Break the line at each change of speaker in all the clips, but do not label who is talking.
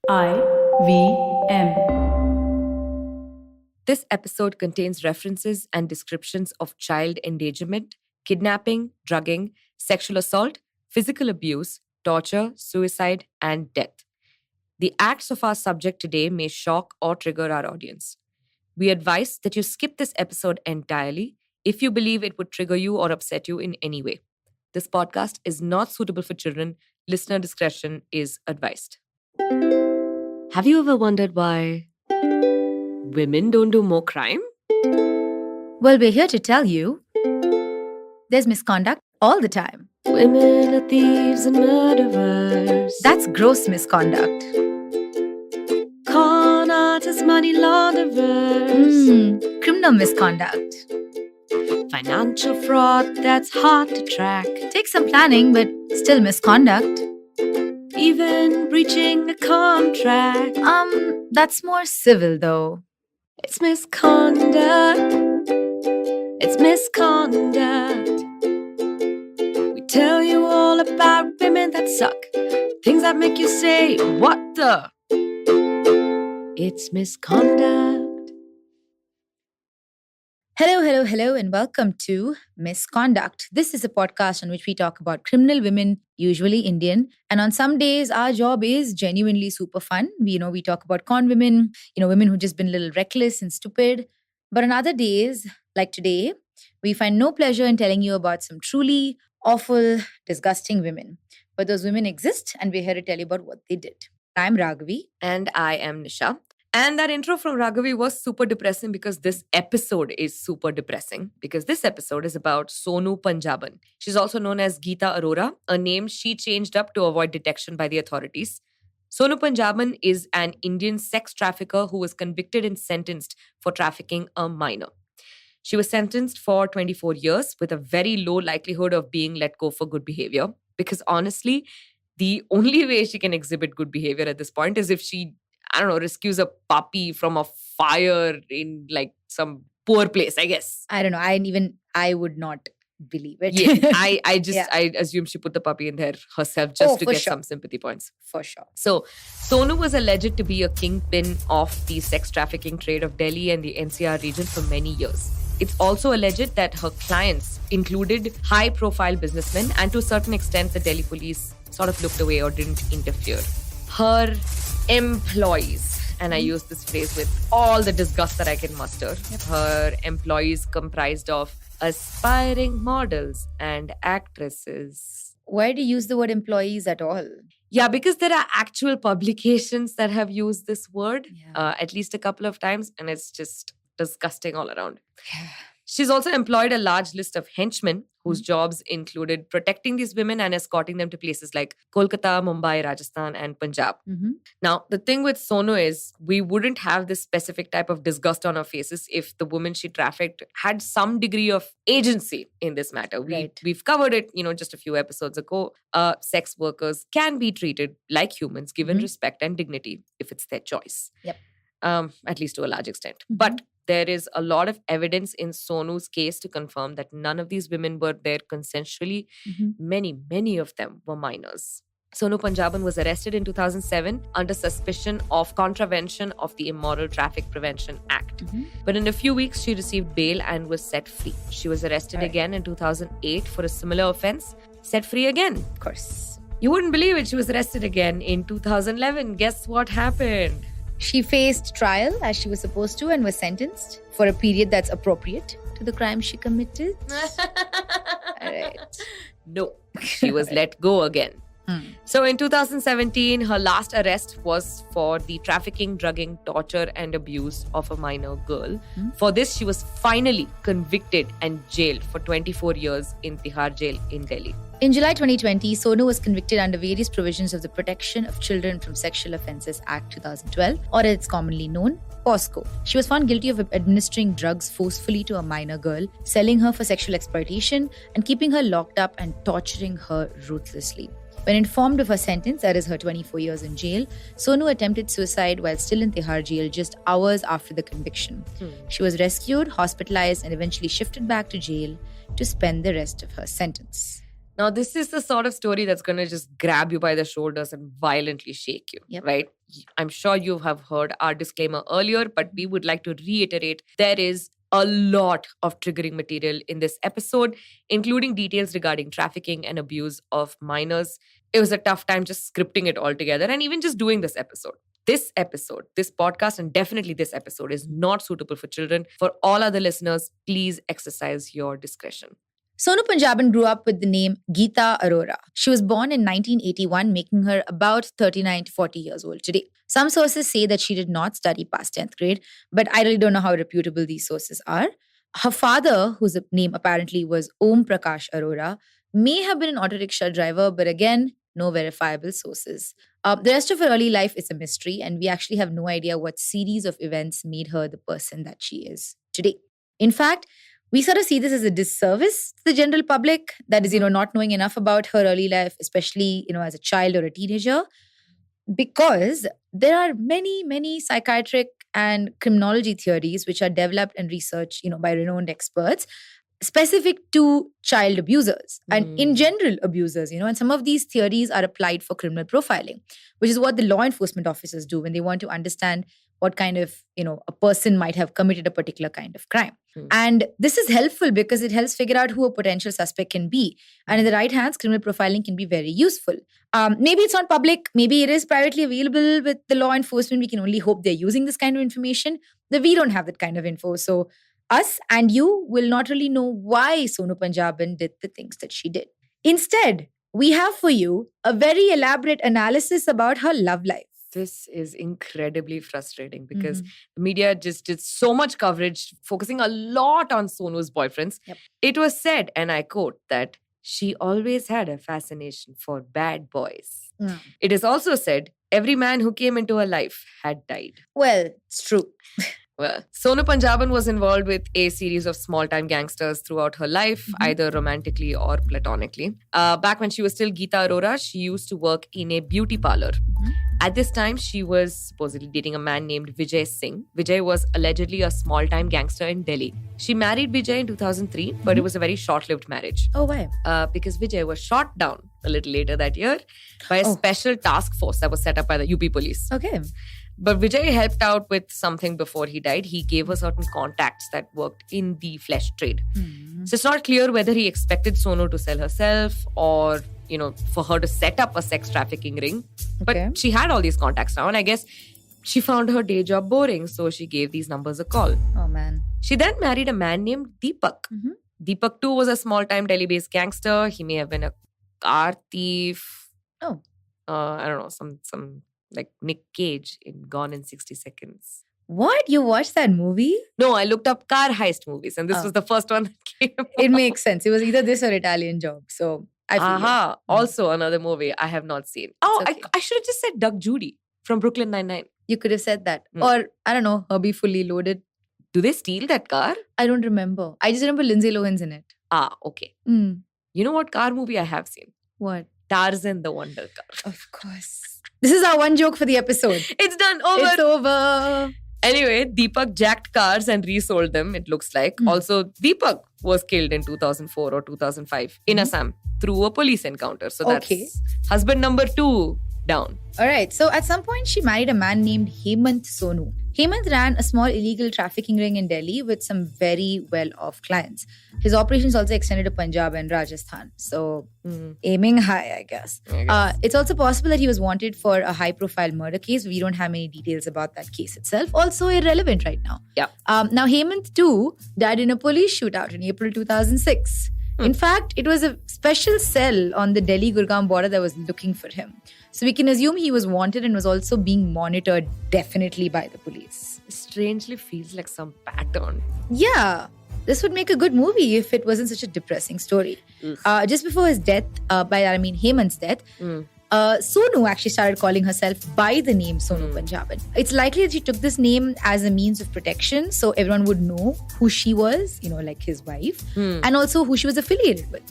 IVM.
This episode contains references and descriptions of child endangerment, kidnapping, drugging, sexual assault, physical abuse, torture, suicide, and death. The acts of our subject today may shock or trigger our audience. We advise that you skip this episode entirely if you believe it would trigger you or upset you in any way. This podcast is not suitable for children. Listener discretion is advised. Have you ever wondered why women don't do more crime?
Well, we're here to tell you there's misconduct all the time.
Women are thieves and murderers.
That's gross misconduct.
Con artists, money launderers.
Criminal misconduct.
Financial fraud that's hard to track.
Takes some planning, but still misconduct.
Even breaching a contract.
That's more civil though.
It's misconduct. It's misconduct. We tell you all about women that suck. Things that make you say, what the? It's misconduct.
Hello, and welcome to Misconduct. This is a podcast on which we talk about criminal women, usually Indian. And on some days, our job is genuinely super fun. We talk about con women, women who've just been a little reckless and stupid. But on other days, like today, we find no pleasure in telling you about some truly awful, disgusting women. But those women exist, and we're here to tell you about what they did. I'm Raghavi.
And I am Nisha. And that intro from Raghavi was super depressing because this episode is super depressing. Because this episode is about Sonu Punjaban. She's also known as Geeta Arora, a name she changed up to avoid detection by the authorities. Sonu Punjaban is an Indian sex trafficker who was convicted and sentenced for trafficking a minor. She was sentenced for 24 years with a very low likelihood of being let go for good behavior. Because honestly, the only way she can exhibit good behavior at this point is if she rescues a puppy from a fire in like some poor place, I guess.
I don't know. I would not believe it.
Yeah, I assume she put the puppy in there herself just to get some sympathy points.
For sure.
So, Sonu was alleged to be a kingpin of the sex trafficking trade of Delhi and the NCR region for many years. It's also alleged that her clients included high-profile businessmen, and to a certain extent, the Delhi police sort of looked away or didn't interfere. Her employees, and I use this phrase with all the disgust that I can muster, her employees comprised of aspiring models and actresses.
Why do you use the word employees at all?
Yeah, because there are actual publications that have used this word at least a couple of times, and it's just disgusting all around.
Yeah.
She's also employed a large list of henchmen whose jobs included protecting these women and escorting them to places like Kolkata, Mumbai, Rajasthan and Punjab. Now, the thing with Sonu is we wouldn't have this specific type of disgust on our faces if the women she trafficked had some degree of agency in this matter. We've covered it, just a few episodes ago. Sex workers can be treated like humans, given respect and dignity if it's their choice.
Yep.
At least to a large extent. But there is a lot of evidence in Sonu's case to confirm that none of these women were there consensually. Many of them were minors. Sonu Punjaban was arrested in 2007 under suspicion of contravention of the Immoral Traffic Prevention Act. But in a few weeks, she received bail and was set free. She was arrested again in 2008 for a similar offense, set free again.
Of course.
You wouldn't believe it. She was arrested again in 2011. Guess what happened?
She faced trial as she was supposed to and was sentenced for a period that's appropriate to the crime she committed. All right.
No, she was let go again. So in 2017, her last arrest was for the trafficking, drugging, torture and abuse of a minor girl. For this, she was finally convicted and jailed for 24 years in Tihar jail in Delhi.
In July 2020, Sonu was convicted under various provisions of the Protection of Children from Sexual Offences Act 2012, or as it's commonly known, POSCO. She was found guilty of administering drugs forcefully to a minor girl, selling her for sexual exploitation, and keeping her locked up and torturing her ruthlessly. When informed of her sentence, that is her 24 years in jail, Sonu attempted suicide while still in Tihar jail just hours after the conviction. She was rescued, hospitalized, and eventually shifted back to jail to spend the rest of her sentence.
Now, this is the sort of story that's going to just grab you by the shoulders and violently shake you,
Yep.
right? I'm sure you have heard our disclaimer earlier, but we would like to reiterate there is a lot of triggering material in this episode, including details regarding trafficking and abuse of minors. It was a tough time just scripting it all together and even just doing this episode. This episode, this podcast, and definitely this episode is not suitable for children. For all other listeners, please exercise your discretion.
Sonu Punjaban grew up with the name Geeta Arora. She was born in 1981, making her about 39 to 40 years old today. Some sources say that she did not study past 10th grade, but I really don't know how reputable these sources are. Her father, whose name apparently was Om Prakash Arora, may have been an auto rickshaw driver, but again, no verifiable sources. The rest of her early life is a mystery, and we actually have no idea what series of events made her the person that she is today. In fact, we sort of see this as a disservice to the general public, that is, not knowing enough about her early life, especially, as a child or a teenager, because there are many, many psychiatric and criminology theories which are developed and researched, by renowned experts, specific to child abusers and in general abusers, and some of these theories are applied for criminal profiling, which is what the law enforcement officers do when they want to understand what kind of, a person might have committed a particular kind of crime. And this is helpful because it helps figure out who a potential suspect can be. And in the right hands, criminal profiling can be very useful. Maybe it's not public. Maybe it is privately available with the law enforcement. We can only hope they're using this kind of information. That we don't have that kind of info. So us and you will not really know why Sonu Punjaban did the things that she did. Instead, we have for you a very elaborate analysis about her love life.
This is incredibly frustrating because the media just did so much coverage focusing a lot on Sonu's boyfriends.
Yep.
It was said, and I quote, that she always had a fascination for bad boys. It is also said every man who came into her life had died.
Well, it's true.
Well, Sonu Punjaban was involved with a series of small-time gangsters throughout her life, either romantically or platonically. Back when she was still Geeta Arora, she used to work in a beauty parlor. At this time, she was supposedly dating a man named Vijay Singh. Vijay was allegedly a small-time gangster in Delhi. She married Vijay in 2003, but it was a very short-lived marriage.
Oh, why?
Because Vijay was shot down a little later that year by a special task force that was set up by the UP police.
Okay.
But Vijay helped out with something before he died. He gave her certain contacts that worked in the flesh trade. So it's not clear whether he expected Sonu to sell herself or, for her to set up a sex trafficking ring. But she had all these contacts now, and I guess she found her day job boring, so she gave these numbers a call.
Oh, man.
She then married a man named Deepak. Deepak too was a small-time Delhi-based gangster. He may have been a car thief.
Oh.
I don't know, some like Nick Cage in Gone in 60 Seconds.
What? You watched that movie?
No, I looked up car heist movies and this was the first one that came up.
It makes sense. It was either this or Italian Job. So I feel you.
Also another movie I have not seen. Oh,
okay.
I should have just said Doug Judy from Brooklyn Nine-Nine.
You could have said that. Or, I don't know, Herbie Fully Loaded.
Do they steal that car?
I don't remember. I just remember Lindsay Lohan's in it.
Okay.
You
know what car movie I have seen?
What?
Tarzan the Wonder Car.
Of course. This is our one joke for the episode.
It's done. Over.
It's over.
Anyway, Deepak jacked cars and resold them, it looks like. Also, Deepak was killed in 2004 or 2005 in Assam through a police encounter. So that's husband number 2 down.
All right. So at some point, she married a man named Hemant Sonu. Hemant ran a small illegal trafficking ring in Delhi with some very well-off clients. His operations also extended to Punjab and Rajasthan. So aiming high, I guess. It's also possible that he was wanted for a high-profile murder case. We don't have many details about that case itself. Also irrelevant right now.
Yeah.
Now, Hemant too died in a police shootout in April 2006. In fact, it was a special cell on the Delhi-Gurgaon border that was looking for him. So we can assume he was wanted and was also being monitored definitely by the police.
Strangely feels like some pattern.
Yeah. This would make a good movie if it wasn't such a depressing story. Just before his death, by that I mean Hemant's death, Sonu actually started calling herself by the name Sonu Punjaban. It's likely that she took this name as a means of protection so everyone would know who she was, like his wife, and also who she was affiliated with.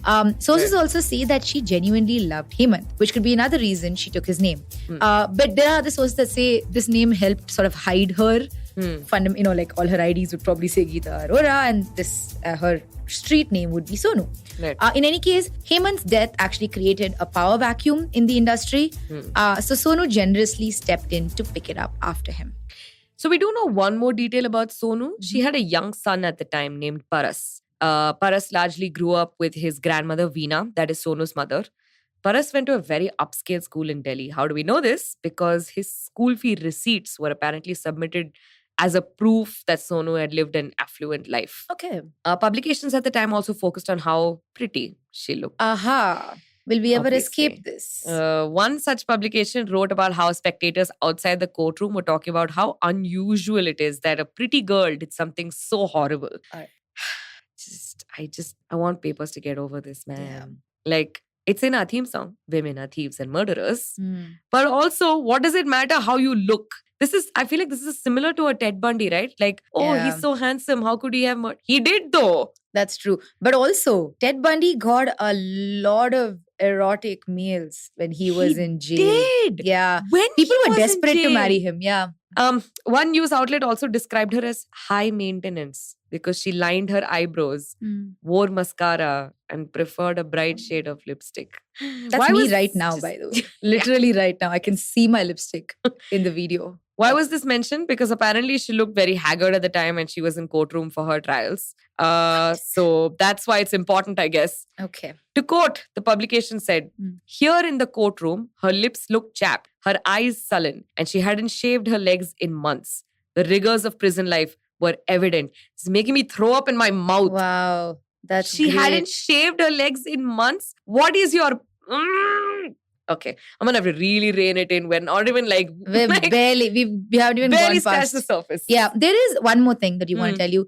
Sources also say that she genuinely loved Hemant, which could be another reason she took his name. But there are other sources that say this name helped sort of hide her Like all her IDs would probably say Geeta Arora, and this her street name would be Sonu.
Right.
In any case, Hemant's death actually created a power vacuum in the industry. So Sonu generously stepped in to pick it up after him.
So we do know one more detail about Sonu. She had a young son at the time named Paras. Paras largely grew up with his grandmother Veena, that is Sonu's mother. Paras went to a very upscale school in Delhi. How do we know this? Because his school fee receipts were apparently submitted as a proof that Sonu had lived an affluent life.
Okay.
Publications at the time also focused on how pretty she looked.
Aha. Will we ever
Obviously.
escape this?
One such publication wrote about how spectators outside the courtroom were talking about how unusual it is that a pretty girl did something so horrible. I want papers to get over this, man.
Yeah.
Like, it's in our theme song, women are thieves and murderers. But also, what does it matter how you look? I feel like this is similar to a Ted Bundy, right? Like, he's so handsome. How could he have He did though.
That's true. But also, Ted Bundy got a lot of erotic mails when he was in jail.
Did.
Yeah.
When
People
he
were
was in
desperate to
jail.
marry him. Yeah.
One news outlet also described her as high maintenance because she lined her eyebrows, wore mascara, and preferred a bright shade of lipstick.
That's me right now, by the way. Literally right now. I can see my lipstick in the video.
Why was this mentioned? Because apparently she looked very haggard at the time and she was in courtroom for her trials. So that's why it's important, I guess.
Okay.
To quote, the publication said, here in the courtroom, her lips looked chapped, her eyes sullen, and she hadn't shaved her legs in months. The rigors of prison life were evident. It's making me throw up in my mouth.
Wow. That's
She
great.
hadn't shaved her legs in months. What is your... Okay, I'm gonna have to really rein it in. We're not even like...
We haven't even
barely
gone
scratched
past
the surface.
Yeah, there is one more thing that you want to tell you.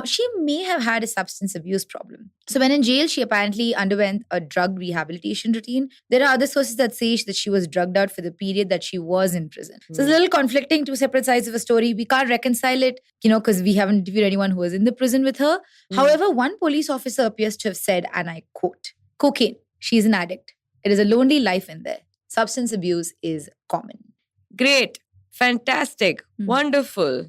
She may have had a substance abuse problem. So when in jail, she apparently underwent a drug rehabilitation routine. There are other sources that say that she was drugged out for the period that she was in prison. So it's a little conflicting, two separate sides of a story. We can't reconcile it, because we haven't interviewed anyone who was in the prison with her. However, one police officer appears to have said, and I quote, cocaine, she's an addict. It is a lonely life in there. Substance abuse is common.
Great. Fantastic. Wonderful.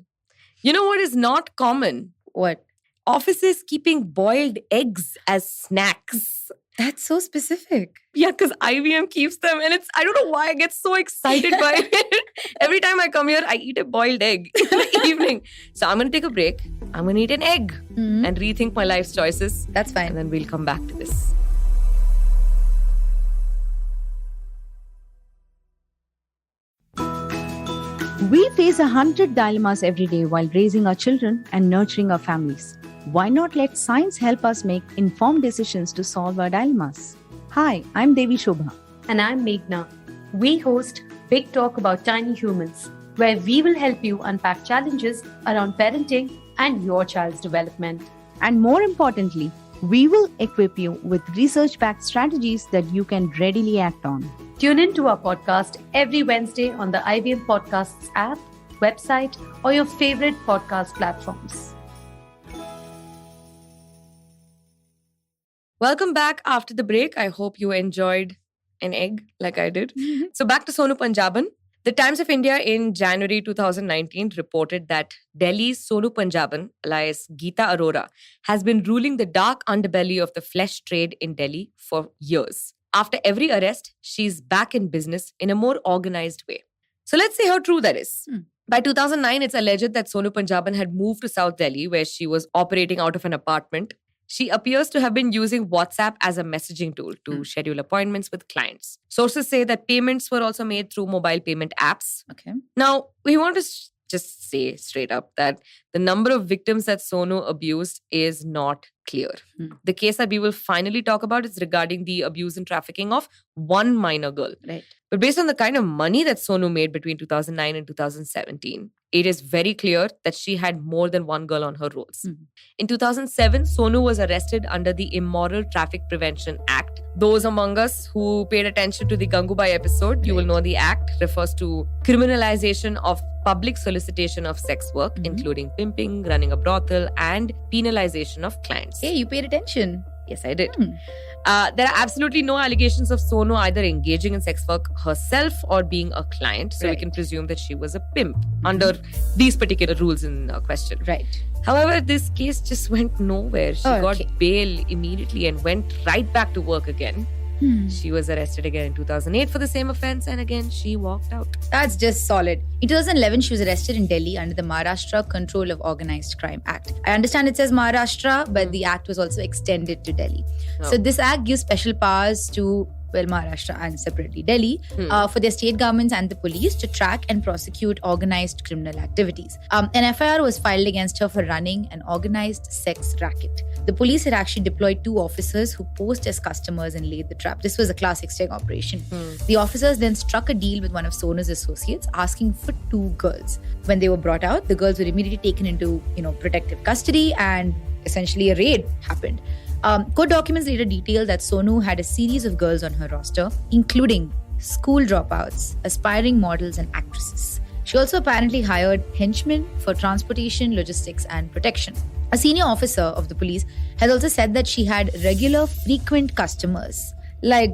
You know what is not common?
What?
Officers keeping boiled eggs as snacks.
That's so specific.
Yeah, because IBM keeps them and I don't know why I get so excited by it. Every time I come here, I eat a boiled egg in the evening. So I'm going to take a break. I'm going to eat an egg and rethink my life's choices.
That's fine.
And then we'll come back to this.
We face 100 dilemmas every day while raising our children and nurturing our families. Why not let science help us make informed decisions to solve our dilemmas? Hi, I'm Devi Shobha.
And I'm Meghna. We host Big Talk About Tiny Humans, where we will help you unpack challenges around parenting and your child's development.
And more importantly, we will equip you with research-backed strategies that you can readily act on.
Tune in to our podcast every Wednesday on the IBM Podcasts app, website, or your favorite podcast platforms.
Welcome back after the break. I hope you enjoyed an egg like I did. So back to Sonu Punjaban. The Times of India in January 2019 reported that Delhi's Sonu Punjaban, alias Geeta Arora, has been ruling the dark underbelly of the flesh trade in Delhi for years. After every arrest, she's back in business in a more organized way. So let's see how true that is. By 2009, it's alleged that Sonu Punjaban had moved to South Delhi, where she was operating out of an apartment. She appears to have been using WhatsApp as a messaging tool to schedule appointments with clients. Sources say that payments were also made through mobile payment apps.
Okay.
Now, we want to just say straight up that the number of victims that Sonu abused is not clear. The case that we will finally talk about is regarding the abuse and trafficking of one minor girl.
Right.
But based on the kind of money that Sonu made between 2009 and 2017, it is very clear that she had more than one girl on her rolls. In 2007, Sonu was arrested under the Immoral Traffic Prevention Act. Those among us who paid attention to the Gangubai episode, you will know the act refers to criminalization of public solicitation of sex work, including pimping, running a brothel, and penalization of clients.
Hey, you paid attention.
Yes, I did. There are absolutely no allegations of Sonu either engaging in sex work herself or being a client. So we can presume that she was a pimp under these particular rules in question.
Right.
However, this case just went nowhere. She got bail immediately and went right back to work again. She was arrested again in 2008 for the same offense, and again she walked out.
That's just solid. In 2011, she was arrested in Delhi under the Maharashtra Control of Organized Crime Act. I understand it says Maharashtra, but the act was also extended to Delhi. So this act gives special powers to Maharashtra and separately Delhi, for their state governments and the police to track and prosecute organized criminal activities. An FIR was filed against her for running an organized sex racket. The police had actually deployed 2 officers who posed as customers and laid the trap. This was a classic sting operation. The officers then struck a deal with one of Sonu's associates, asking for 2 girls. When they were brought out, the girls were immediately taken into, protective custody, and essentially a raid happened. Court documents later detail that Sonu had a series of girls on her roster, including school dropouts, aspiring models, and actresses. She also apparently hired henchmen for transportation, logistics, and protection. A senior officer of the police has also said that she had regular, frequent customers, like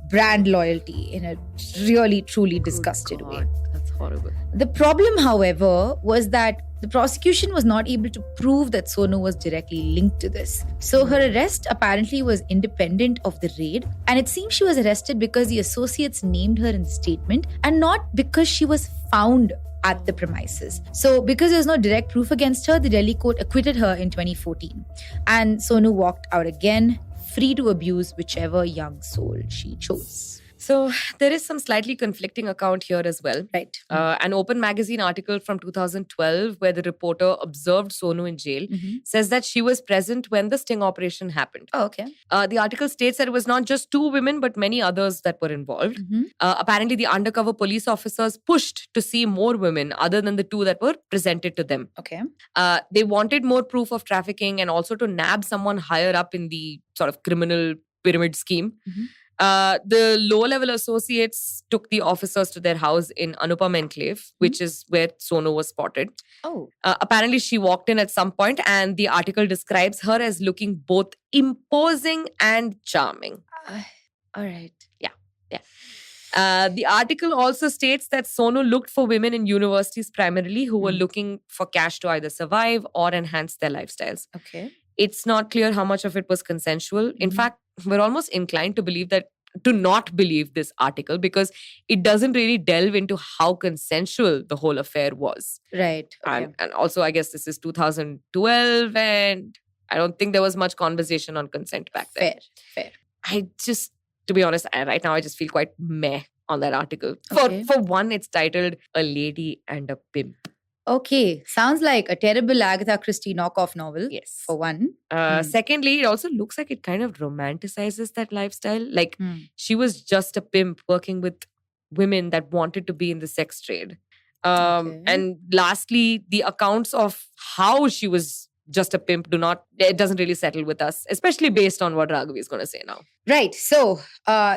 brand loyalty in a really, truly disgusted way.
That's horrible.
The problem, however, was that the prosecution was not able to prove that Sonu was directly linked to this. So her arrest apparently was independent of the raid, and it seems she was arrested because the associates named her in the statement and not because she was found at the premises. So because there's no direct proof against her, the Delhi court acquitted her in 2014. And Sonu walked out again, free to abuse whichever young soul she chose.
So there is some slightly conflicting account here as well.
Right.
An Open magazine article from 2012 where the reporter observed Sonu in jail says that she was present when the sting operation happened.
Oh, okay.
The article states that it was not just 2 women but many others that were involved. Apparently the undercover police officers pushed to see more women other than the 2 that were presented to them.
Okay.
They wanted more proof of trafficking and also to nab someone higher up in the sort of criminal pyramid scheme. The low-level associates took the officers to their house in Anupam Enclave, which is where Sonu was spotted.
Oh.
Apparently, she walked in at some point, and the article describes her as looking both imposing and charming.
All right.
The article also states that Sonu looked for women in universities primarily who were looking for cash to either survive or enhance their lifestyles.
Okay.
It's not clear how much of it was consensual. In fact, we're almost inclined to not believe this article because it doesn't really delve into how consensual the whole affair was.
Right. Okay.
And also, I guess this is 2012 and I don't think there was much conversation on consent back then.
Fair.
To be honest, right now I just feel quite meh on that article.
Okay.
For one, it's titled A Lady and a Pimp.
Okay. Sounds like a terrible Agatha Christie knockoff novel.
Yes.
For one.
Secondly, it also looks like it kind of romanticizes that lifestyle. Like she was just a pimp working with women that wanted to be in the sex trade. And lastly, the accounts of how she was just a pimp it doesn't really settle with us, especially based on what Raghavi is going to say now.
Right. So,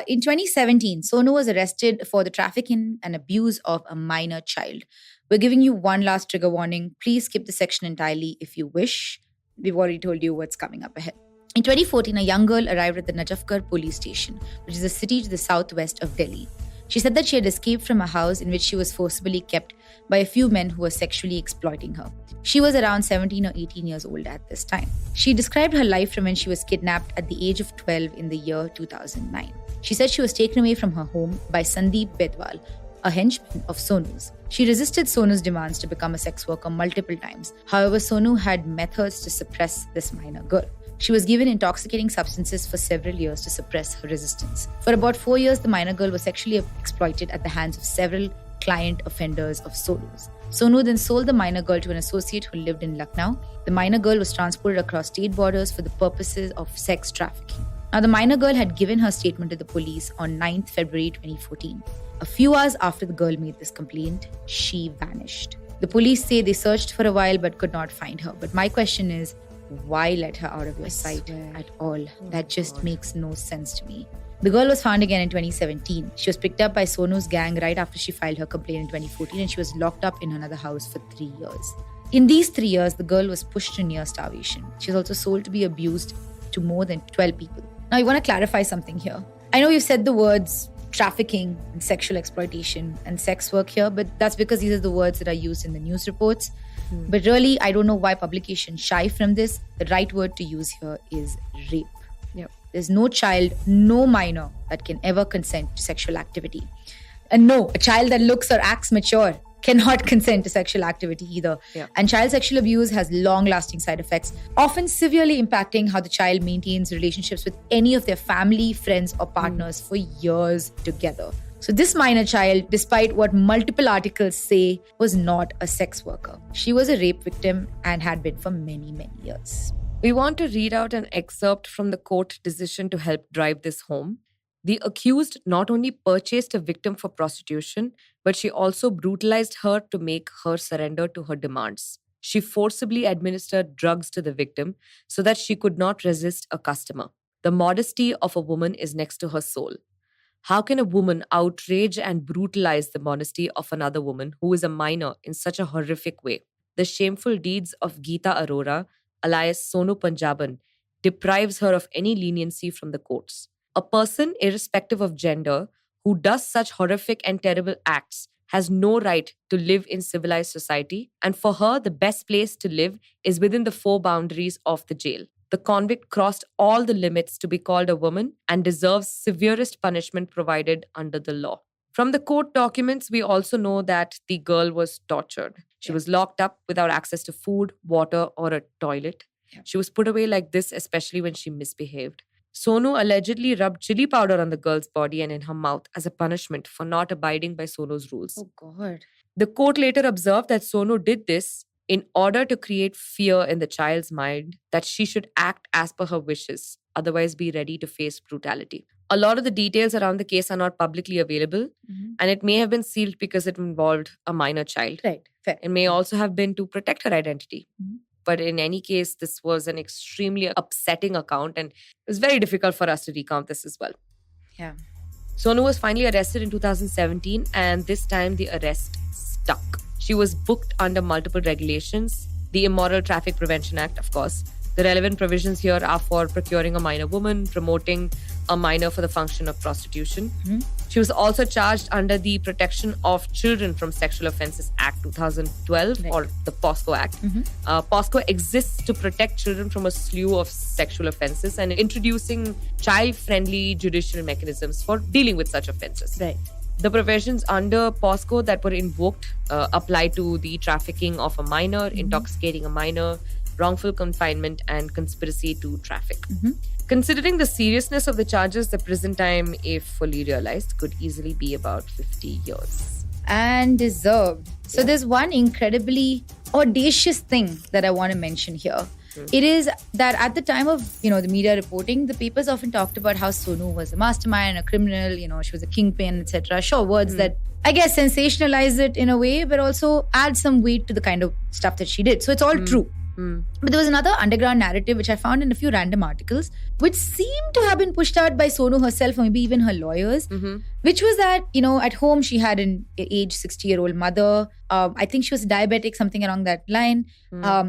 in 2017, Sonu was arrested for the trafficking and abuse of a minor child. We're giving you one last trigger warning. Please skip the section entirely if you wish. We've already told you what's coming up ahead. In 2014, a young girl arrived at the Najafgarh police station, which is a city to the southwest of Delhi. She said that she had escaped from a house in which she was forcibly kept by a few men who were sexually exploiting her. She was around 17 or 18 years old at this time. She described her life from when she was kidnapped at the age of 12 in the year 2009. She said she was taken away from her home by Sandeep Bedwal, a henchman of Sonu's. She resisted Sonu's demands to become a sex worker multiple times. However, Sonu had methods to suppress this minor girl. She was given intoxicating substances for several years to suppress her resistance. For about 4 years, the minor girl was sexually exploited at the hands of several client offenders of Sonu's. Sonu then sold the minor girl to an associate who lived in Lucknow. The minor girl was transported across state borders for the purposes of sex trafficking. Now, the minor girl had given her statement to the police on 9th February 2014. A few hours after the girl made this complaint, she vanished. The police say they searched for a while but could not find her. But my question is, why let her out of your sight at all? That just makes no sense to me. The girl was found again in 2017. She was picked up by Sonu's gang right after she filed her complaint in 2014, and she was locked up in another house for 3 years. In these 3 years, the girl was pushed to near starvation. She was also sold to be abused to more than 12 people. Now, I want to clarify something here. I know you said the words trafficking and sexual exploitation and sex work here, but that's because these are the words that are used in the news reports. But really, I don't know why publications shy from this. The right word to use here is rape.
Yep.
There's no child, no minor that can ever consent to sexual activity. And no, a child that looks or acts mature cannot consent to sexual activity either.
Yeah.
And child sexual abuse has long-lasting side effects, often severely impacting how the child maintains relationships with any of their family, friends, or partners for years together. So this minor child, despite what multiple articles say, was not a sex worker. She was a rape victim and had been for many, many years.
We want to read out an excerpt from the court decision to help drive this home. The accused not only purchased a victim for prostitution, but she also brutalized her to make her surrender to her demands. She forcibly administered drugs to the victim so that she could not resist a customer. The modesty of a woman is next to her soul. How can a woman outrage and brutalize the modesty of another woman who is a minor in such a horrific way? The shameful deeds of Geeta Arora, alias Sonu Punjaban, deprives her of any leniency from the courts. A person, irrespective of gender, who does such horrific and terrible acts has no right to live in civilized society, and for her, the best place to live is within the four boundaries of the jail. The convict crossed all the limits to be called a woman and deserves severest punishment provided under the law. From the court documents, we also know that the girl was tortured. She was locked up without access to food, water, or a toilet. She was put away like this, especially when she misbehaved. Sonu allegedly rubbed chili powder on the girl's body and in her mouth as a punishment for not abiding by Sonu's rules.
Oh God.
The court later observed that Sonu did this in order to create fear in the child's mind that she should act as per her wishes, otherwise be ready to face brutality. A lot of the details around the case are not publicly available, and it may have been sealed because it involved a minor child.
Right. Fair.
It may also have been to protect her identity. But in any case, this was an extremely upsetting account, and it was very difficult for us to recount this as well.
Yeah.
Sonu was finally arrested in 2017, and this time the arrest stuck. She was booked under multiple regulations, the Immoral Traffic Prevention Act, of course. The relevant provisions here are for procuring a minor woman, promoting a minor for the function of prostitution. She was also charged under the Protection of Children from Sexual Offences Act 2012, or the POSCO Act. POSCO exists to protect children from a slew of sexual offences and introducing child-friendly judicial mechanisms for dealing with such offences.
Right.
The provisions under POSCO that were invoked apply to the trafficking of a minor, intoxicating a minor, wrongful confinement, and conspiracy to traffic. Considering the seriousness of the charges, the prison time, if fully realized, could easily be about 50 years.
And deserved. So there's one incredibly audacious thing that I want to mention here. It is that at the time of, the media reporting, the papers often talked about how Sonu was a mastermind, a criminal, she was a kingpin, etc. Sure, words that I guess sensationalize it in a way, but also add some weight to the kind of stuff that she did. So it's all true. But there was another underground narrative which I found in a few random articles, which seemed to have been pushed out by Sonu herself or maybe even her lawyers, which was that, at home she had an age 60-year-old mother. I think she was diabetic, something along that line.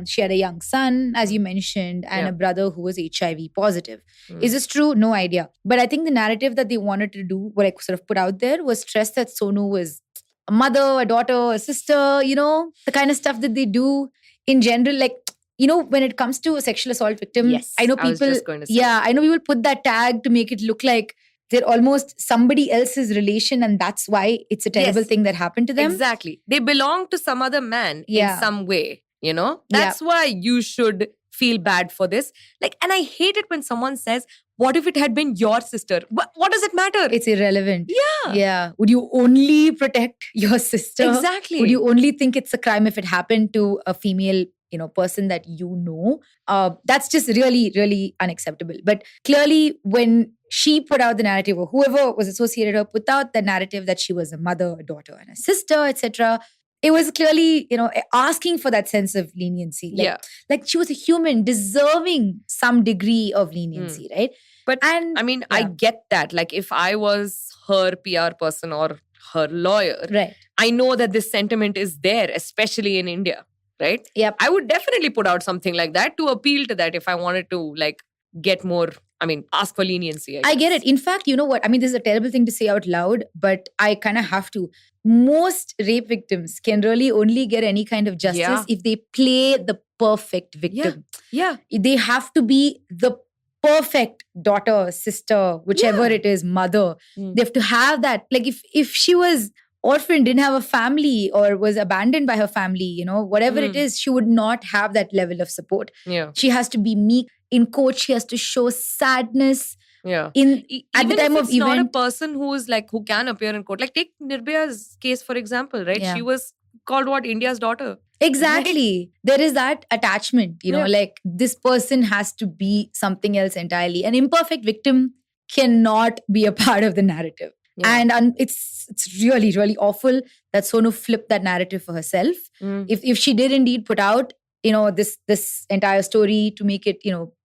She had a young son, as you mentioned, and a brother who was HIV positive. Is this true? No idea. But I think the narrative that they wanted to do, what I sort of put out there, was stress that Sonu was a mother, a daughter, a sister, the kind of stuff that they do in general, like, when it comes to a sexual assault victim,
Yes,
I know
I was
people,
just going to say.
I know people put that tag to make it look like they're almost somebody else's relation, and that's why it's a terrible thing that happened to them.
Exactly. They belong to some other man in some way, That's why you should feel bad for this. And I hate it when someone says, what if it had been your sister? What does it matter?
It's irrelevant.
Yeah.
Yeah. Would you only protect your sister?
Exactly.
Would you only think it's a crime if it happened to a female person that that's just really, really unacceptable. But clearly, when she put out the narrative, or whoever was associated her put out the narrative that she was a mother, a daughter, and a sister, etc., it was clearly, asking for that sense of leniency. Like she was a human deserving some degree of leniency, right?
But I get that. Like if I was her PR person or her lawyer,
right,
I know that this sentiment is there, especially in India. Right?
Yep.
I would definitely put out something like that to appeal to that if I wanted to get more ask for leniency.
I get it. In fact, you know what? I mean, this is a terrible thing to say out loud, but I kind of have to. Most rape victims can really only get any kind of justice if they play the perfect victim.
Yeah.
They have to be the perfect daughter, sister, whichever it is, mother. They have to have that. Like if she was orphaned, didn't have a family, or was abandoned by her family, whatever it is, she would not have that level of support.
Yeah.
She has to be meek. In court, she has to show sadness.
Yeah.
At the time of
it's not a
event,
person who can appear in court. Like take Nirbhaya's case, for example, right?
Yeah.
She was called India's daughter.
exactly. There is that attachment, like this person has to be something else entirely. An imperfect victim cannot be a part of the narrative.
Yeah.
And it's really, really awful that Sonu flipped that narrative for herself. If she did indeed put out, this entire story to make it,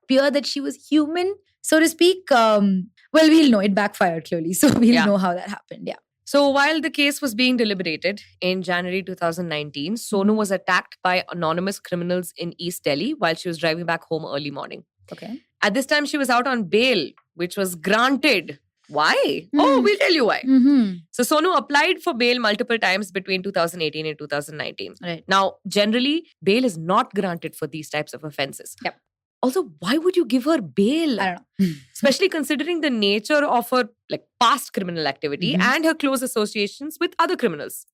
appear that she was human, so to speak, we'll know it backfired clearly. So we'll know how that happened. Yeah.
So while the case was being deliberated in January 2019, Sonu was attacked by anonymous criminals in East Delhi while she was driving back home early morning.
Okay.
At this time, she was out on bail, which was granted. Why? Oh, we'll tell you why.
Mm-hmm.
So Sonu applied for bail multiple times between 2018 and 2019.
Right.
Now, generally, bail is not granted for these types of offenses.
Yep.
Also, why would you give her bail?
I don't know.
Especially considering the nature of her past criminal activity and her close associations with other criminals.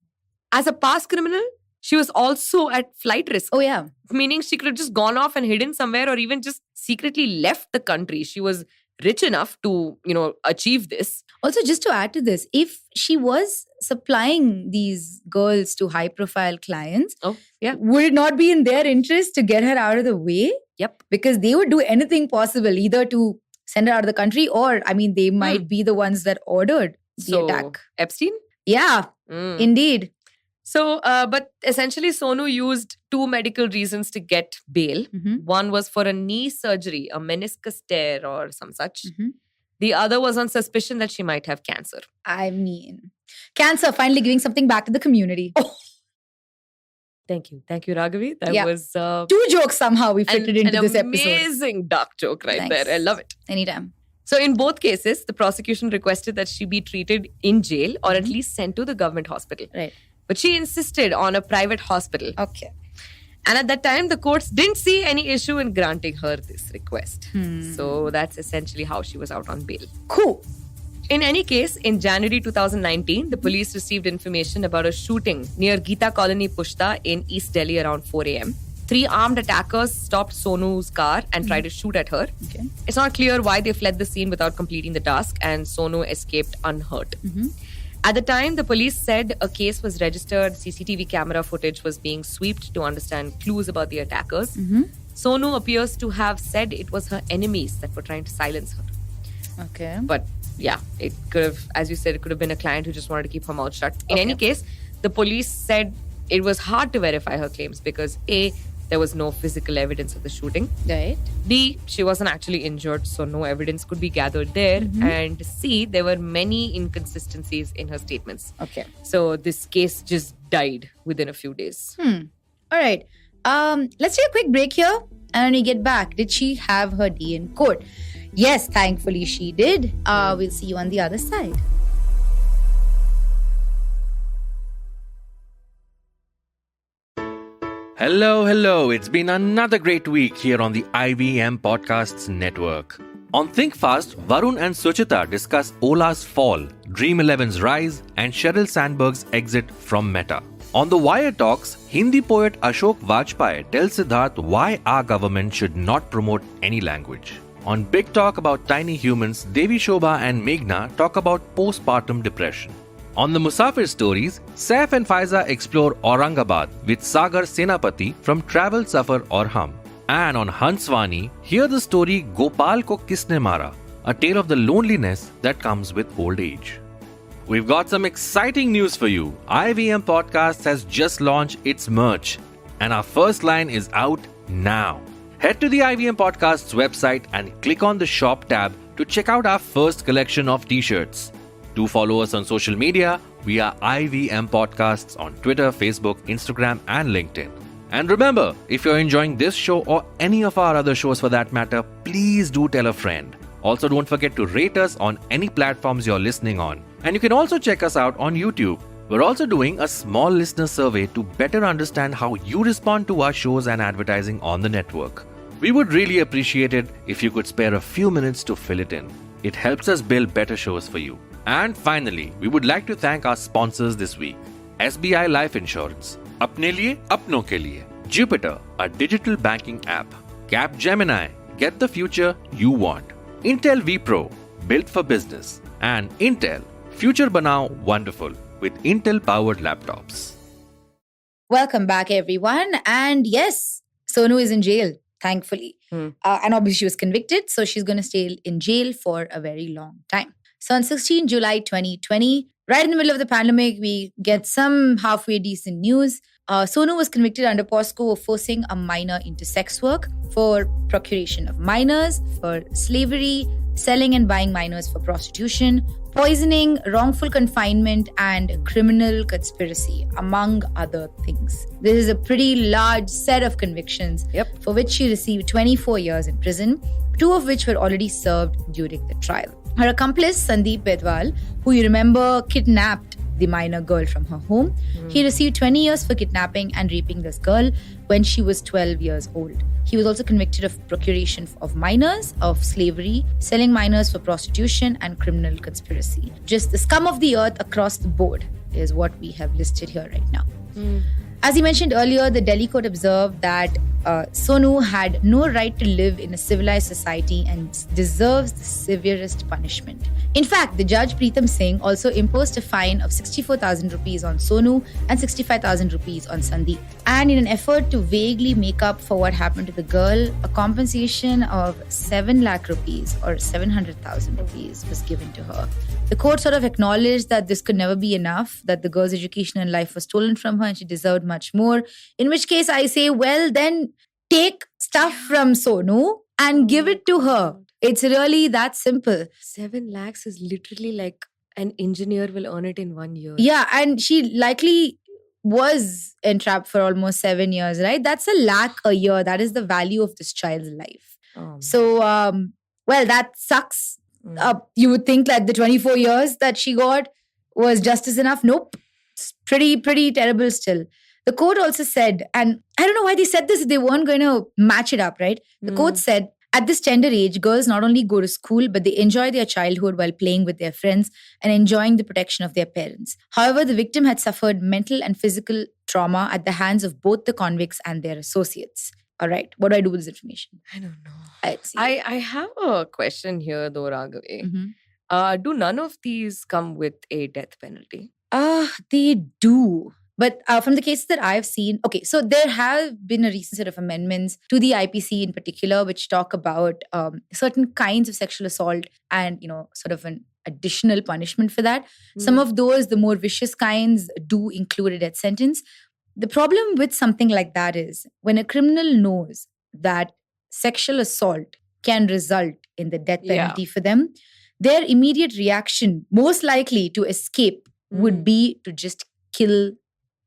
As a past criminal, she was also at flight risk.
Oh, yeah.
Meaning she could have just gone off and hidden somewhere or even just secretly left the country. She was rich enough to, achieve this.
Also, just to add to this, if she was supplying these girls to high-profile clients, would it not be in their interest to get her out of the way?
Yep.
Because they would do anything possible either to send her out of the country or, they might be the ones that ordered the attack.
Epstein?
Yeah, indeed.
So, but essentially Sonu used two medical reasons to get bail. One was for a knee surgery, a meniscus tear or some such. The other was on suspicion that she might have cancer.
Cancer finally giving something back to the community.
Oh. Thank you, Raghavi. That was
two jokes somehow we fitted into this episode.
An amazing dark joke right there. I love it.
Anytime.
So in both cases, the prosecution requested that she be treated in jail or at least sent to the government hospital.
Right.
But she insisted on a private hospital.
Okay.
And at that time, the courts didn't see any issue in granting her this request. So that's essentially how she was out on bail.
Cool.
In any case, in January 2019, the police received information about a shooting near Geeta Colony Pushta in East Delhi around 4 a.m. 3 armed attackers stopped Sonu's car and tried to shoot at her.
Okay.
It's not clear why they fled the scene without completing the task, and Sonu escaped unhurt. At the time, the police said a case was registered, CCTV camera footage was being swept to understand clues about the attackers. Sonu appears to have said it was her enemies that were trying to silence her.
Okay.
But yeah, it could have, as you said, it could have been a client who just wanted to keep her mouth shut. In any case, the police said it was hard to verify her claims because A, there was no physical evidence of the shooting.
Right.
B, she wasn't actually injured, so no evidence could be gathered there. And C, there were many inconsistencies in her statements.
Okay.
So this case just died within a few days.
All right. Let's take a quick break here. And when we get back, did she have her day in court? Yes, thankfully she did. We'll see you on the other side.
Hello. It's been another great week here on the IVM Podcasts Network. On Think Fast, Varun and Suchita discuss Ola's fall, Dream 11's rise, and Sheryl Sandberg's exit from Meta. On The Wire Talks, Hindi poet Ashok Vajpayee tells Siddharth why our government should not promote any language. On Big Talk About Tiny Humans, Devi Shobha and Meghna talk about postpartum depression. On the Musafir Stories, Saif and Faiza explore Aurangabad with Sagar Senapati from Travel Safar Aur Hum. And on Hanswani, hear the story Gopal Ko Kisne Mara, a tale of the loneliness that comes with old age. We've got some exciting news for you. IVM Podcasts has just launched its merch, and our first line is out now. Head to the IVM Podcasts website and click on the shop tab to check out our first collection of t-shirts. Do follow us on social media. We are IVM Podcasts on Twitter, Facebook, Instagram, and LinkedIn. And remember, if you're enjoying this show or any of our other shows for that matter, please do tell a friend. Also, don't forget to rate us on any platforms you're listening on. And you can also check us out on YouTube. We're also doing a small listener survey to better understand how you respond to our shows and advertising on the network. We would really appreciate it if you could spare a few minutes to fill it in. It helps us build better shows for you. And finally, we would like to thank our sponsors this week. SBI Life Insurance, Apne Liye, Apno Ke Liye. Jupiter, a digital banking app. Capgemini, get the future you want. Intel vPro, built for business. And Intel, future banao wonderful with Intel-powered laptops.
Welcome back, everyone. And yes, Sonu is in jail, thankfully. And obviously she was convicted, so she's going to stay in jail for a very long time. So on 16 July 2020, right in the middle of the pandemic, we get some halfway decent news. Sonu was convicted under POSCO of forcing a minor into sex work, for procuration of minors, for slavery, selling and buying minors for prostitution, poisoning, wrongful confinement, and criminal conspiracy, among other things. This is a pretty large set of convictions for which she received 24 years in prison, 2 of which were already served during the trial. Her accomplice, Sandeep Bedwal, who you remember kidnapped the minor girl from her home, he received 20 years for kidnapping and raping this girl when she was 12 years old. He was also convicted of procuration of minors, of slavery, selling minors for prostitution, and criminal conspiracy. Just the scum of the earth across the board is what we have listed here right now. As you mentioned earlier, the Delhi court observed that Sonu had no right to live in a civilized society and deserves the severest punishment. In fact, the judge Preetam Singh also imposed a fine of 64,000 rupees on Sonu and 65,000 rupees on Sandeep. And in an effort to vaguely make up for what happened to the girl, a compensation of 7 lakh rupees or 700,000 rupees was given to her. The court sort of acknowledged that this could never be enough, that the girl's education and life was stolen from her and she deserved much more. In which case I say, well, then take stuff from Sonu and give it to her. It's really that simple.
7 lakhs is literally like an engineer will earn it in 1 year.
Yeah, and she likely was entrapped for almost 7 years, right? That's 1 lakh a year. That is the value of this child's life. So, well, that sucks. You would think that the 24 years that she got was justice enough. Nope. It's pretty terrible still. The court also said, and I don't know why they said this, they weren't going to match it up, right? The court said, at this tender age, girls not only go to school, but they enjoy their childhood while playing with their friends and enjoying the protection of their parents. However, the victim had suffered mental and physical trauma at the hands of both the convicts and their associates. All right, what do I do with this information?
I don't know.
Let's see.
I have a question here though, Raghavi. Do none of these come with a death penalty?
They do. But from the cases that I've seen, okay, so there have been a recent set of amendments to the IPC in particular, which talk about certain kinds of sexual assault and, sort of an additional punishment for that. Some of those, the more vicious kinds, do include a death sentence. The problem with something like that is when a criminal knows that sexual assault can result in the death penalty for them, their immediate reaction, most likely to escape, would be to just kill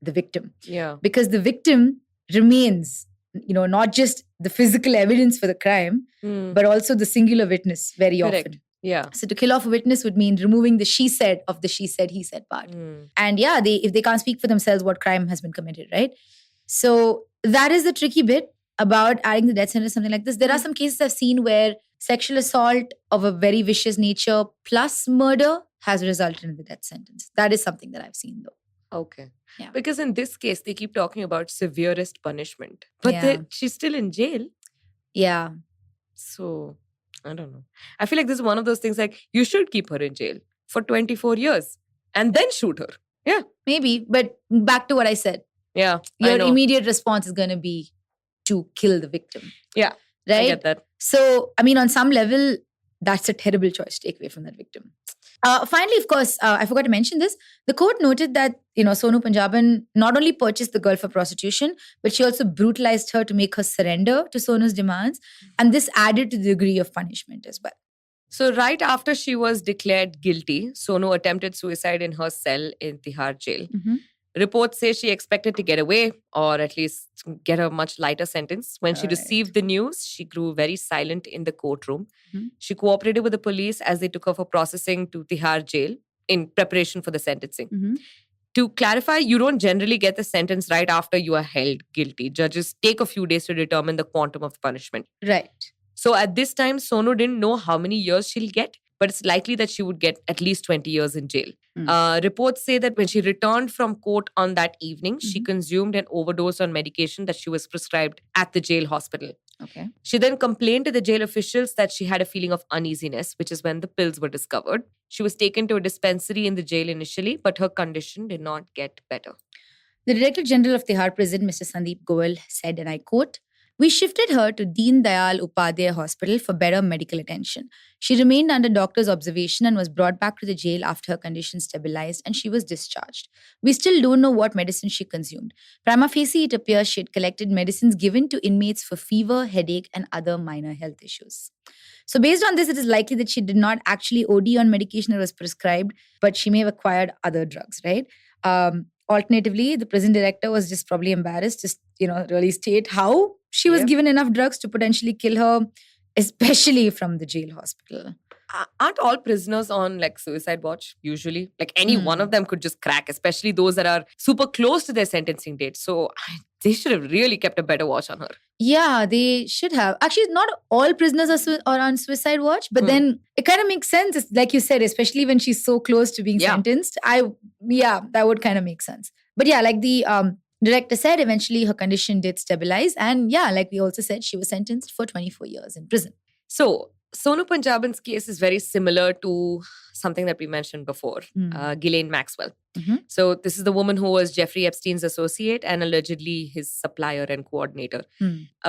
the victim.
Yeah.
Because the victim remains, not just the physical evidence for the crime, but also the singular witness very often.
Yeah.
So to kill off a witness would mean removing the she said of the she said, he said part. And yeah, if they can't speak for themselves, what crime has been committed, right? So that is the tricky bit about adding the death sentence, something like this. There are some cases I've seen where sexual assault of a very vicious nature plus murder has resulted in the death sentence. That is something that I've seen though.
Okay.
Yeah.
Because in this case, they keep talking about severest punishment. But she's still in jail.
Yeah.
So, I don't know. I feel like this is one of those things like, you should keep her in jail for 24 years and then shoot her. Yeah.
Maybe. But back to what I said.
Yeah.
Your immediate response is going to be to kill the victim.
Yeah.
Right?
I get that.
So, I mean, on some level, that's a terrible choice to take away from that victim. Finally, of course, I forgot to mention this. The court noted that, Sonu Punjaban not only purchased the girl for prostitution, but she also brutalized her to make her surrender to Sonu's demands. And this added to the degree of punishment as well.
So right after she was declared guilty, Sonu attempted suicide in her cell in Tihar jail. Reports say she expected to get away or at least get a much lighter sentence. When she
Right.
received the news, she grew very silent in the courtroom.
Mhm.
She cooperated with the police as they took her for processing to Tihar jail in preparation for the sentencing.
Mhm.
To clarify, you don't generally get the sentence right after you are held guilty. Judges take a few days to determine the quantum of the punishment.
Right.
So at this time, Sonu didn't know how many years she'll get, but it's likely that she would get at least 20 years in jail. Reports say that when she returned from court on that evening, she consumed an overdose on medication that she was prescribed at the jail hospital.
Okay.
She then complained to the jail officials that she had a feeling of uneasiness, which is when the pills were discovered. She was taken to a dispensary in the jail initially, but her condition did not get better.
The Director General of Tihar Prison, Mr. Sandeep Goel, said, and I quote, "We shifted her to Deen Dayal Upadhyay Hospital for better medical attention. She remained under doctor's observation and was brought back to the jail after her condition stabilized and she was discharged. We still don't know what medicine she consumed. Prima facie, it appears she had collected medicines given to inmates for fever, headache, and other minor health issues." So based on this, it is likely that she did not actually OD on medication that was prescribed, but she may have acquired other drugs, right? Alternatively, the prison director was just probably embarrassed to, really state how she was
Yep.
given enough drugs to potentially kill her, especially from the jail hospital.
Aren't all prisoners on like suicide watch usually? Like any one of them could just crack, especially those that are super close to their sentencing date. So they should have really kept a better watch on her.
Yeah, they should have. Actually, not all prisoners are on suicide watch, but then it kind of makes sense. It's like you said, especially when she's so close to being
Yeah.
sentenced. That would kind of make sense. But yeah, like the director said, eventually her condition did stabilize. And yeah, like we also said, she was sentenced for 24 years in prison.
So Sonu Punjaban's case is very similar to something that we mentioned before, Ghislaine Maxwell.
Mhm.
So this is the woman who was Jeffrey Epstein's associate and allegedly his supplier and coordinator.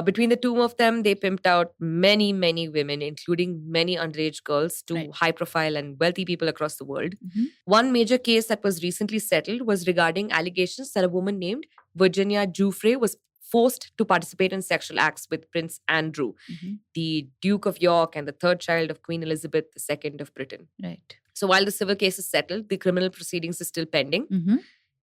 Between the two of them, they pimped out many, many women, including many underage girls, to
Right.
high-profile and wealthy people across the world.
Mhm.
One major case that was recently settled was regarding allegations that a woman named Virginia Giuffre was forced to participate in sexual acts with Prince Andrew,
Mhm.
the Duke of York and the third child of Queen Elizabeth II of Britain.
Right.
So while the civil case is settled, the criminal proceedings is still pending.
Mhm.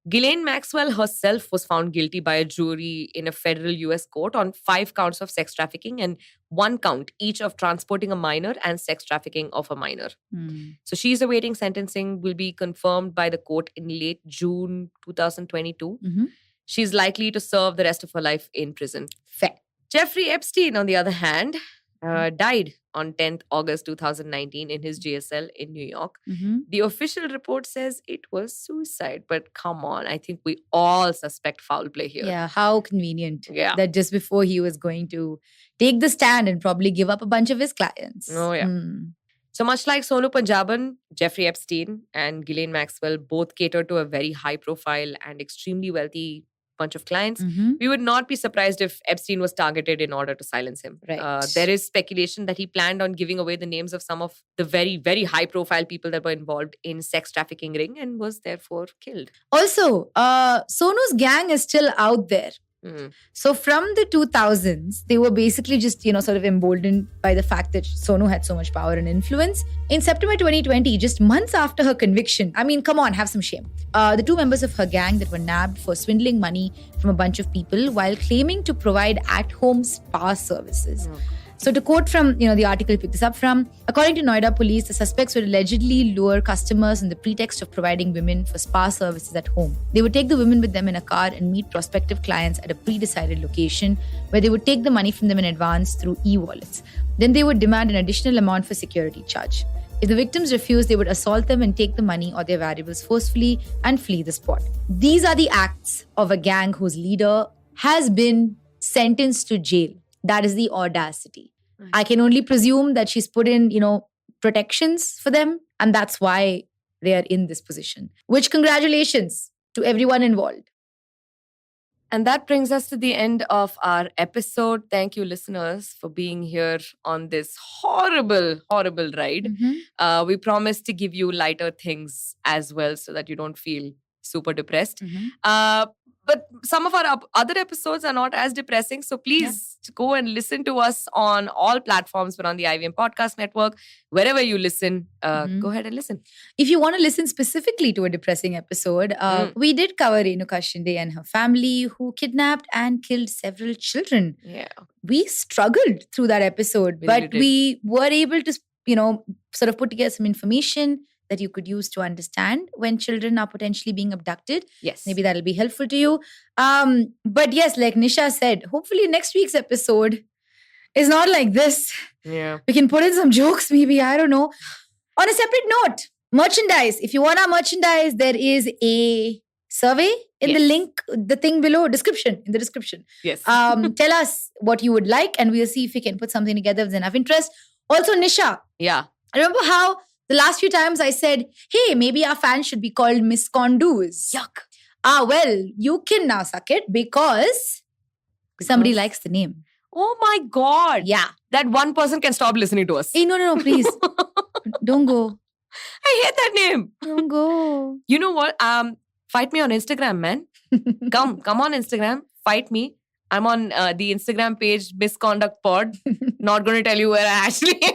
Ghislaine Maxwell herself was found guilty by a jury in a federal US court on 5 counts of sex trafficking and 1 count each of transporting a minor and sex trafficking of a minor. So she's awaiting sentencing, will be confirmed by the court in late June 2022.
Mhm.
She's likely to serve the rest of her life in prison.
Fair.
Jeffrey Epstein, on the other hand, died on 10th August 2019 in his jail cell in New York.
Mhm.
The official report says it was suicide, but come on, I think we all suspect foul play here.
Yeah, how convenient
Yeah.
that just before he was going to take the stand and probably give up a bunch of his clients.
Oh, yeah. So much like Sonu Punjaban, Jeffrey Epstein and Ghislaine Maxwell both cater to a very high profile and extremely wealthy bunch of clients.
Mhm.
We would not be surprised if Epstein was targeted in order to silence him.
Right.
There is speculation that he planned on giving away the names of some of the very, very high profile people that were involved in sex trafficking ring and was therefore killed.
Also, Sonu's gang is still out there.
Mm.
So from the 2000s, they were basically just, sort of emboldened by the fact that Sonu had so much power and influence. In September 2020, just months after her conviction, I mean, come on, have some shame. The 2 members of her gang that were nabbed for swindling money from a bunch of people while claiming to provide at-home spa services. So to quote from, the article we picked this up from, according to Noida police, the suspects would allegedly lure customers on the pretext of providing women for spa services at home. They would take the women with them in a car and meet prospective clients at a pre-decided location where they would take the money from them in advance through e-wallets. Then they would demand an additional amount for security charge. If the victims refused, they would assault them and take the money or their valuables forcefully and flee the spot. These are the acts of a gang whose leader has been sentenced to jail. That is the audacity.
Right.
I can only presume that she's put in, protections for them. And that's why they are in this position. Which congratulations to everyone involved.
And that brings us to the end of our episode. Thank you, listeners, for being here on this horrible, horrible ride. We promise to give you lighter things as well so that you don't feel super depressed. but some of our other episodes are not as depressing. So please go and listen to us on all platforms. We're on the IVM Podcast Network. Wherever you listen, go ahead and listen.
If you want to listen specifically to a depressing episode, we did cover Renuka Shinde and her family who kidnapped and killed several children.
Yeah.
We struggled through that episode, but we were able to, sort of put together some information that you could use to understand when children are potentially being abducted.
Yes.
Maybe that'll be helpful to you. But yes, like Nisha said, hopefully next week's episode is not like this.
Yeah.
We can put in some jokes, maybe, I don't know. On a separate note, merchandise. If you want our merchandise, there is a survey in the link, the thing below, in the description.
Yes.
Tell us what you would like and we'll see if we can put something together with enough interest. Also, Nisha.
Yeah.
Remember how the last few times I said, hey, maybe our fans should be called miscondues.
Yuck.
Well, you can now suck it because somebody likes the name.
Oh my God.
Yeah.
That one person can stop listening to us.
Hey, no, please. Don't go.
I hate that name.
Don't go.
You know what? Fight me on Instagram, man. Come on Instagram. Fight me. I'm on the Instagram page, Misconduct Pod. Not going to tell you where I actually am.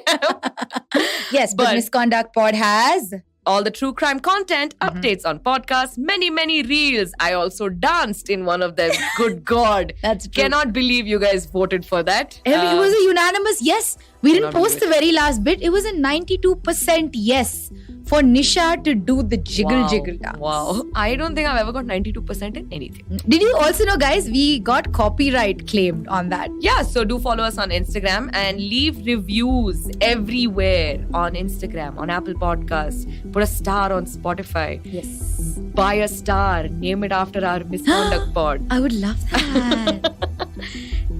Yes, but Misconduct Pod has
all the true crime content, updates on podcasts, many, many reels. I also danced in one of them. Good God.
That's true.
Cannot believe you guys voted for that.
It was a unanimous yes. We didn't post the very last bit. It was a 92% yes for Nisha to do the jiggle dance.
Wow. I don't think I've ever got 92% in anything.
Did you also know, guys, we got copyright claimed on that?
Yeah, so do follow us on Instagram and leave reviews everywhere on Instagram, on Apple Podcasts. Put a star on Spotify.
Yes.
Buy a star. Name it after our Misconduct Pod.
I would love that.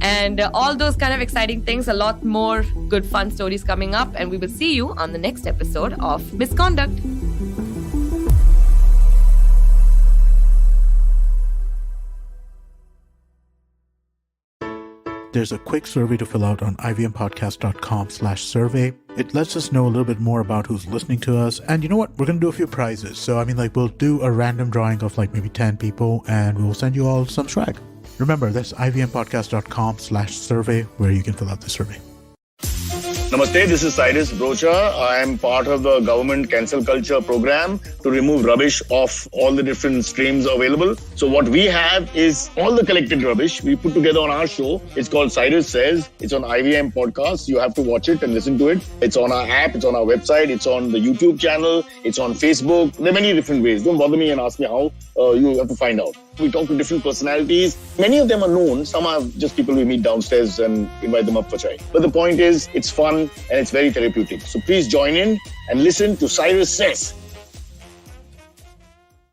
And all those kind of exciting things, a lot more good fun stories coming up. And we will see you on the next episode of Misconduct.
There's a quick survey to fill out on ivmpodcast.com/survey. It lets us know a little bit more about who's listening to us. And you know what? We're going to do a few prizes. So, we'll do a random drawing of maybe 10 people and we'll send you all some swag. Remember, that's ivmpodcast.com/survey where you can fill out the survey.
Namaste, this is Cyrus Brocha. I am part of the government cancel culture program to remove rubbish off all the different streams available. So what we have is all the collected rubbish we put together on our show. It's called Cyrus Says. It's on IVM Podcast. You have to watch it and listen to it. It's on our app. It's on our website. It's on the YouTube channel. It's on Facebook. There are many different ways. Don't bother me and ask me how. You have to find out. We talk to different personalities. Many of them are known. Some are just people we meet downstairs and invite them up for chai. But the point is, it's fun and it's very therapeutic. So please join in and listen to Cyrus Says.